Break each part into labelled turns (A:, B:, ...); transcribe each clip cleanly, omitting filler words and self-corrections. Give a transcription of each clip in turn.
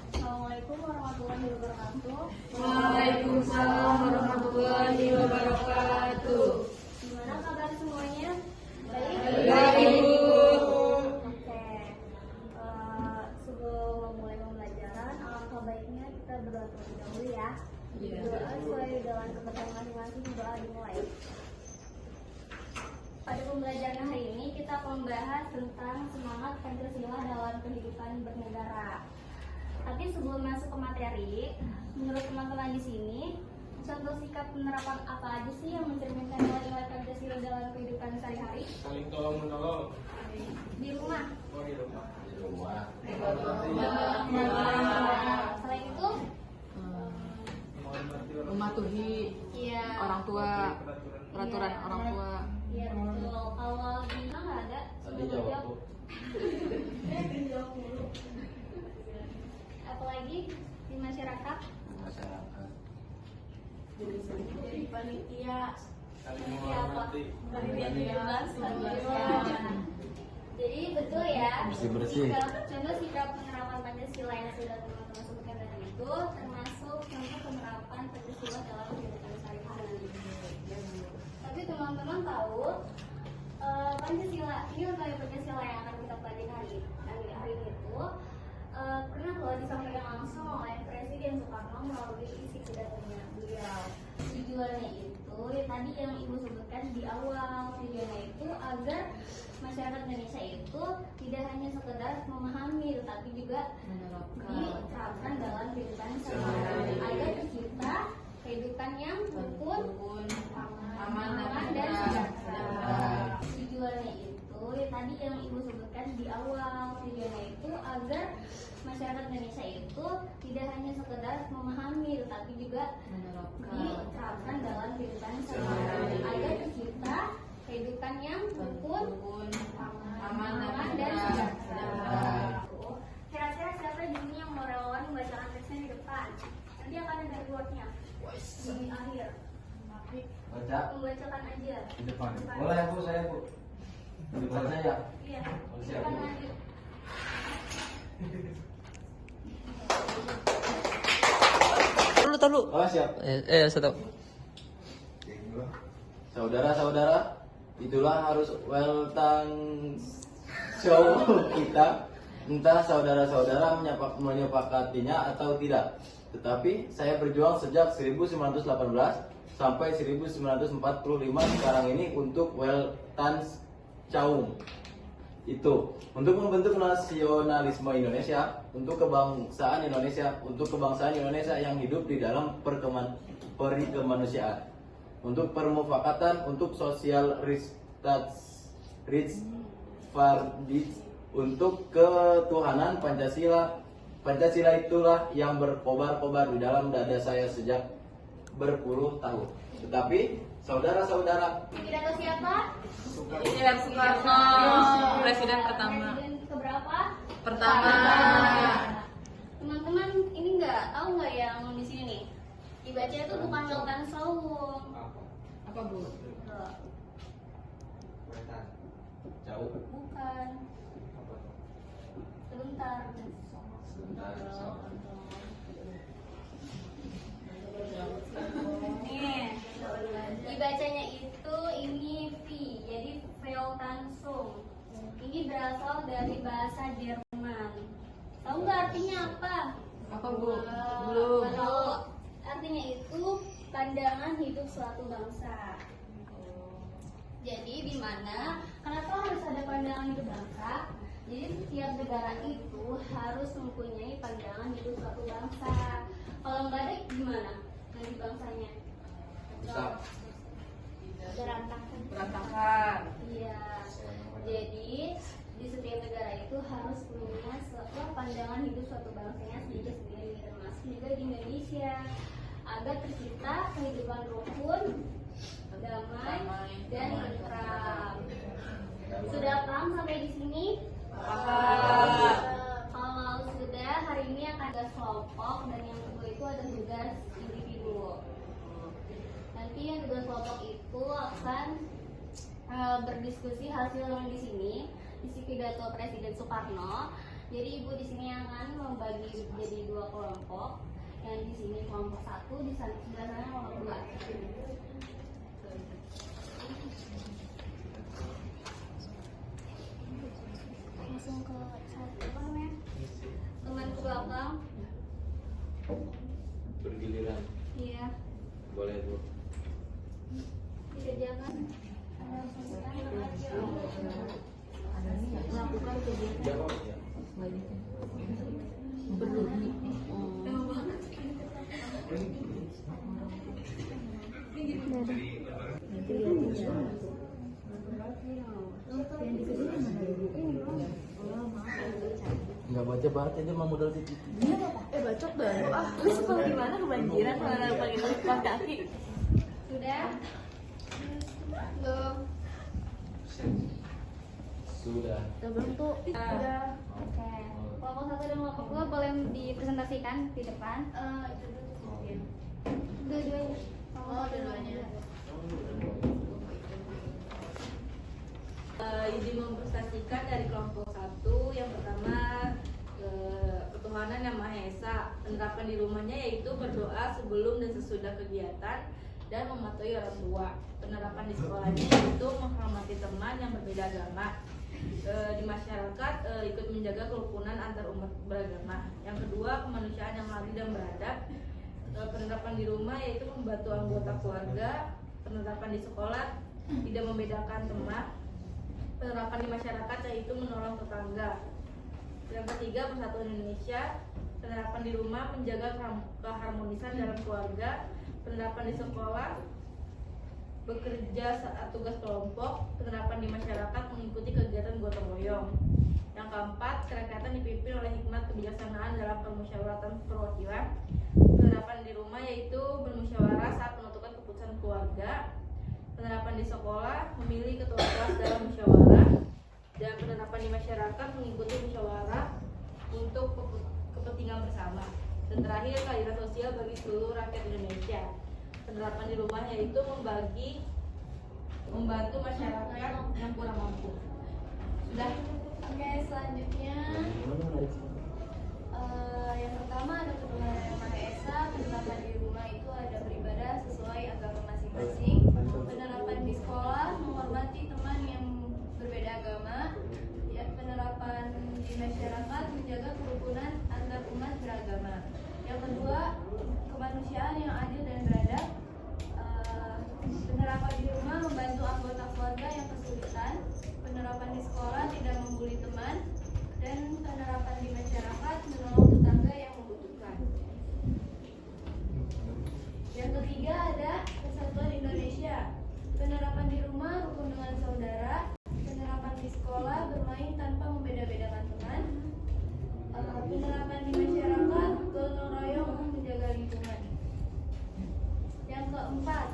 A: Assalamualaikum warahmatullahi wabarakatuh.
B: Waalaikumsalam warahmatullahi wabarakatuh.
A: Gimana kabar semuanya? Baik?
B: Baik, Ibu.
A: Oke. Sebelum memulai pembelajaran, alangkah baiknya kita berdoa terlebih dahulu ya.
B: Iya.
A: Doa sesuai dengan kepercayaan masing-masing, doa dimulai. Pada pembelajaran hari ini kita akan membahas tentang semangat Pancasila dalam kehidupan bernegara. Tapi sebelum masuk ke materi, menurut teman-teman di sini, contoh sikap penerapan apa aja sih yang mencerminkan nilai-nilai Pancasila dalam kehidupan sehari-hari?
C: Saling tolong menolong.
A: Di rumah.
C: Oh, di rumah.
D: Di rumah.
A: Selain itu,
B: Mematuhi
A: iya.
B: orang tua, peraturan
A: Iya.
B: orang tua.
A: Iya betul. Kalau di mana nggak ada?
D: Tadi jawab Bu.
A: Apalagi di masyarakat.
D: Masyarakat.
B: Jadi panitia.
C: Saling menghormati.
A: Jadi betul ya.
D: Bersih-bersih.
A: Contoh sikap penerapan Pancasila yang sudah teman-teman sebutkan tadi itu termasuk contoh penerapan Pancasila dalam kehidupan sehari-hari. Tapi teman-teman tahu Pancasila ini nilai Pancasila yang akan kita pelajari hari ini itu pernah loh disampaikan langsung oleh Presiden Soekarno melalui isi pidatonya beliau. Tujuannya itu ya tadi yang Ibu sebutkan di awal, tujuannya itu agar masyarakat Indonesia itu tidak hanya sekedar memahami tetapi juga diterapkan dalam kehidupan sehari-hari agar tercipta kehidupan yang rukun, aman dan sejahtera. Tujuannya itu ya tadi yang Ibu sebutkan di awal, tujuannya itu agar masyarakat Indonesia itu tidak hanya sekedar memahami tetapi juga diterapkan dalam kehidupan sehari-hari agar tercipta kehidupan yang rukun, aman dan sejahtera. Kira-kira siapa di sini yang mau relawan membacakan teksnya di depan? Nanti akan ada rewardnya di akhir.
D: Baca
A: Membacakan aja.
D: di depan. Boleh Bu, saya Bu. Di depan saya.
A: Iya.
D: Oh, siap,
A: Depan
D: Bu.
A: aja.
B: Tahu.
D: Oh, siap.
B: Satu.
D: Saudara-saudara, itulah harus welcome show kita. Entah saudara-saudara menyepakatinya atau tidak. Tetapi saya berjuang sejak 1918 sampai 1945 sekarang ini untuk welcome Caum. Itu untuk membentuk nasionalisme Indonesia, untuk kebangsaan Indonesia yang hidup di dalam perikemanusiaan, untuk permufakatan, untuk sosial untuk ketuhanan Pancasila. Pancasila itulah yang berkobar-kobar di dalam dada saya sejak berpuluh tahun. Tetapi saudara-saudara,
A: Pidato siapa?
B: Soekarno, presiden pertama.
A: Presiden keberapa?
B: Pertama.
A: Teman-teman ini tahu nggak yang di sini nih? Dibaca itu bukan weltan saung.
B: Apa Bu?
C: Wetan.
D: jauh.
A: Bukan. Sebentar.
D: Sebentar.
A: Nih, dibacanya itu ini V, jadi Weltanschauung. Ini berasal dari bahasa Jerman. Tahu nggak artinya apa?
B: Apa Bu?
A: Belum. Tahu. Artinya itu pandangan hidup suatu bangsa. Jadi di mana kenapa harus ada pandangan hidup bangsa? Jadi setiap negara itu harus mempunyai pandangan hidup suatu bangsa. Kalau nggak ada gimana nanti bangsanya?
D: Rusak.
A: Berantakan. Iya. Jadi di setiap negara itu harus punya pandangan hidup suatu bangsanya sendiri-sendiri, termasuk juga di Indonesia, agar tercipta kehidupan rukun, damai, dan tentram. Sudah paham sampai di sini? Kalau sudah, hari ini akan ada kelompok dan yang kedua itu ada tugas tugas individu. Nanti yang tugas kelompok itu akan berdiskusi hasil yang di sini, isi pidato Presiden Soekarno. Jadi ibu di sini akan membagi jadi 2 kelompok. Yang di sini kelompok 1, di sebelah sana kelompok 2. Langsung ke satu apa namanya? Teman ke belakang.
D: Bergiliran.
A: Iya.
D: Boleh Bu.
A: Dikerjakan.
B: Melakukan kegiatan
D: Jawab ya.
B: berdiri.
D: Nggak baca dia mah modal titik.
B: Bacot baru. Terus kalau gimana kebanjiran kalau pakai telpon kaki?
A: Sudah? Belum.
D: Sudah.
B: Belum tuh.
A: Sudah. Oke. Kelompok 1 dan kelompok 2 boleh dipresentasikan di depan. Dua-duanya.
B: Oh, dua-duanya. Izin mempresentasikan dari kelompok 1. Yang pertama, ketuhanan yang Maha Esa. Penerapan di rumahnya yaitu berdoa sebelum dan sesudah kegiatan dan mematuhi orang tua. Penerapan di sekolahnya yaitu menghormati teman yang berbeda agama. Di masyarakat ikut menjaga kerukunan antar umat beragama. Yang kedua, kemanusiaan yang adil dan beradab. Penerapan di rumah yaitu membantu anggota keluarga. Penerapan di sekolah tidak membedakan teman. Penerapan di masyarakat yaitu menolong tetangga. Yang ketiga, persatuan Indonesia. Penerapan di rumah menjaga keharmonisan dalam keluarga. Penerapan di sekolah bekerja saat tugas kelompok. Penerapan di masyarakat mengikuti kegiatan gotong royong. Yang keempat, kerakyatan dipimpin oleh hikmat kebijaksanaan dalam permusyawaratan perwakilan. Penerapan di rumah yaitu bermusyawarah saat menentukan keputusan keluarga. Penerapan di sekolah memilih ketua kelas dalam musyawarah. Dan penerapan di masyarakat mengikuti musyawarah untuk kepentingan bersama. Dan terakhir, keadilan sosial bagi seluruh rakyat Indonesia. Penerapan di rumah yaitu membantu masyarakat yang kurang mampu. Sudah.
A: Oke, selanjutnya yang pertama ada ketuhanan yang Maha Esa. Penerapan di rumah itu ada beribadah sesuai agama masing-masing. Penerapan di sekolah menghormati teman yang berbeda agama. Ya, penerapan di masyarakat menjaga kerukunan antar umat beragama. Yang kedua, kemanusiaan yang adil dan beradab. Penerapan di rumah membantu anggota keluarga yang kesulitan. Penerapan di sekolah tidak membuli teman. Dan penerapan di masyarakat menolong tetangga yang membutuhkan. Yang ketiga ada persatuan Indonesia. Penerapan di rumah rukun dengan saudara. Penerapan di sekolah bermain tanpa membeda-bedakan teman. Penerapan di masyarakat gotong royong menjaga lingkungan. Yang keempat,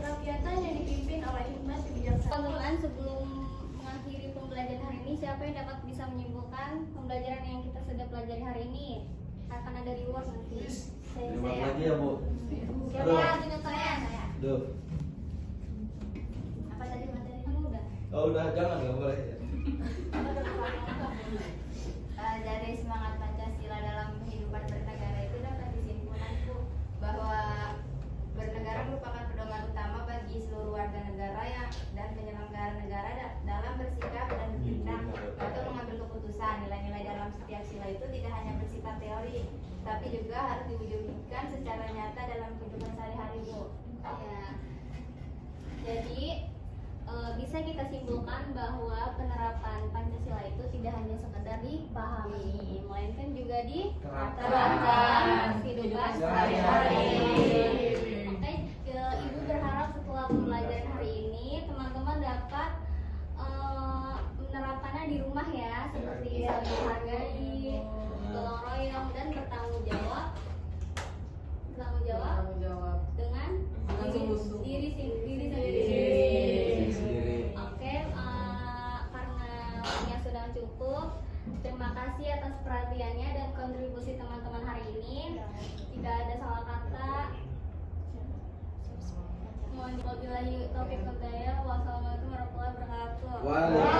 A: kerakyatan yang dipimpin oleh hikmat kebijaksanaan. Sebelum mengakhiri pembelajaran hari ini, siapa yang dapat bisa menyimpulkan pembelajaran yang kita sudah pelajari hari ini? Akan ada reward nanti.
D: Terima kasih ya Bu.
A: Siapa? Tunjuk saya.
D: Duh.
A: Apa tadi materi kamu udah?
D: Oh udah, jangan, nggak boleh.
A: Dari semangat Pancasila dalam kehidupan bernegara itu dapat disimpulkanku bahwa bernegara merupakan pedoman utama bagi seluruh warga negara dan penyelenggara negara dalam bersikap dan bertindak atau mengambil keputusan. Nilai-nilai dalam setiap sila itu tidak hanya bersifat teori, tapi juga harus diwujudkan secara nyata dalam kehidupan sehari-hari, Bu. Ya. Jadi bisa kita simpulkan bahwa penerapan Pancasila itu tidak hanya sekedar dipahami, melainkan juga diterapkan kehidupan sehari-hari. Oke, Ibu berharap setelah pembelajaran hari ini teman-teman dapat menerapkannya di rumah ya, seperti saling menghargai, gotong royong dan bertanggung jawab dengan diri sendiri. Oke, karena waktunya sudah cukup, terima kasih atas perhatiannya dan kontribusi teman-teman hari ini. Wabillahi taufiq wal hidayah. Wassalamualaikum warahmatullahi wabarakatuh.
D: Waalaikumsalam.